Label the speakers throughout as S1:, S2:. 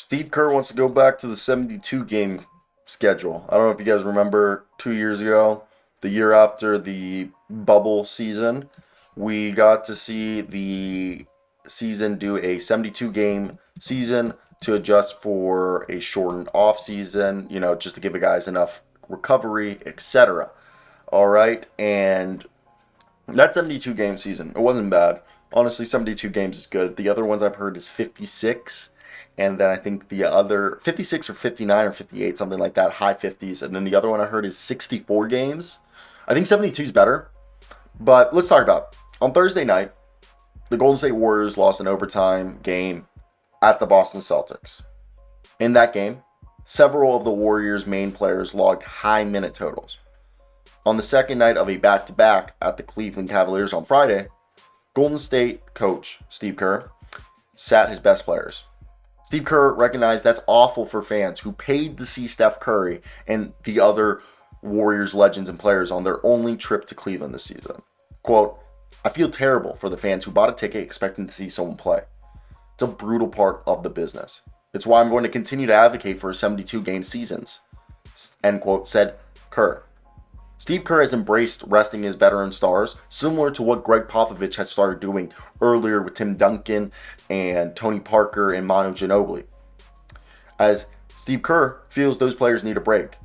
S1: Steve Kerr wants to go back to the 72 game schedule. I don't know if you guys remember 2 years ago, the year after the bubble season, we got to see the season do a 72 game season to adjust for a shortened off season, just to give the guys enough recovery, etc. All right, and that 72 game season, it wasn't bad. Honestly, 72 games is good. The other ones I've heard is 56. And then I think the other 56 or 59 or 58, something like that, high 50s. And then the other one I heard is 64 games. I think 72 is better. But let's talk about it. On Thursday night, the Golden State Warriors lost an overtime game at the Boston Celtics. In that game, several of the Warriors' main players logged high minute totals. On the second night of a back-to-back at the Cleveland Cavaliers on Friday, Golden State coach Steve Kerr sat his best players. Steve Kerr recognized that's awful for fans who paid to see Steph Curry and the other Warriors legends and players on their only trip to Cleveland this season. Quote, "I feel terrible for the fans who bought a ticket expecting to see someone play. It's a brutal part of the business. It's why I'm going to continue to advocate for 72 game seasons," end quote, said Kerr. Steve Kerr has embraced resting his veteran stars, similar to what Greg Popovich had started doing earlier with Tim Duncan and Tony Parker and Manu Ginobili. As Steve Kerr feels those players need a break.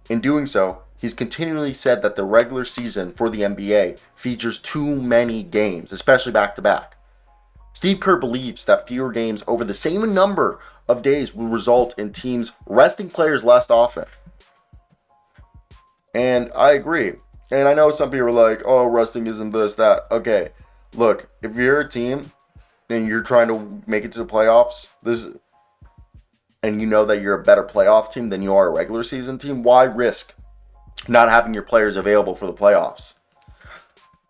S1: In doing so, he's continually said that the regular season for the NBA features too many games, especially back-to-back. Steve Kerr believes that fewer games over the same number of days will result in teams resting players less often. And I agree. And I know some people are like, oh, resting isn't this, that. Okay, look, if you're a team and you're trying to make it to the playoffs, and you know that you're a better playoff team than you are a regular season team, why risk not having your players available for the playoffs?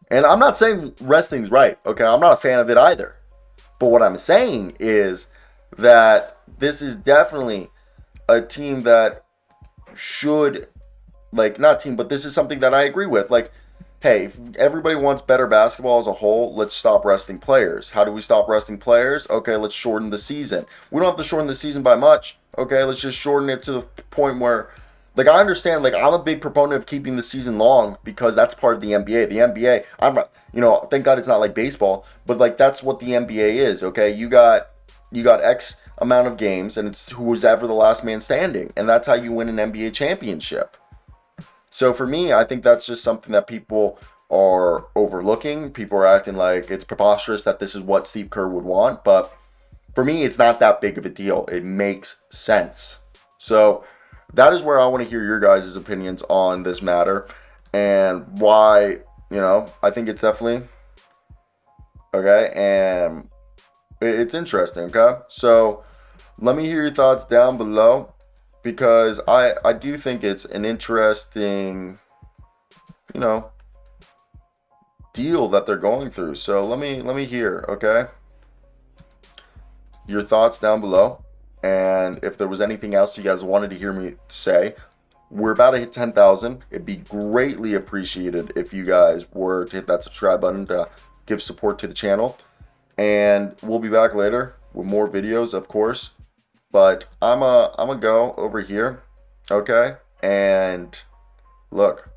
S1: And I'm not saying resting's right, okay? I'm not a fan of it either. But what I'm saying is that this is definitely a team that should, not team, but this is something that I agree with. Hey, if everybody wants better basketball as a whole, let's stop resting players. How do we stop resting players? Okay, let's shorten the season. We don't have to shorten the season by much. Okay, let's just shorten it to the point where, I understand, I'm a big proponent of keeping the season long because that's part of the NBA. The NBA, thank God it's not like baseball, but that's what the NBA is, okay? You got X amount of games, and it's who's ever the last man standing, and that's how you win an NBA championship. So for me, I think that's just something that people are overlooking. People are acting like it's preposterous that this is what Steve Kerr would want. But for me, it's not that big of a deal. It makes sense. So that is where I want to hear your guys' opinions on this matter and why, I think it's definitely okay. And it's interesting, okay? So let me hear your thoughts down below, because I do think it's an interesting, deal that they're going through. So let me hear, okay, your thoughts down below. And if there was anything else you guys wanted to hear me say, we're about to hit 10,000. It'd be greatly appreciated if you guys were to hit that subscribe button to give support to the channel. And we'll be back later with more videos, of course. But I'm a go over here, okay? And look,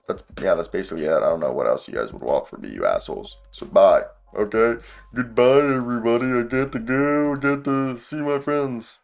S1: that's basically it. I don't know what else you guys would want from me, you assholes. So bye, okay? Goodbye, everybody. I get to go, I get to see my friends.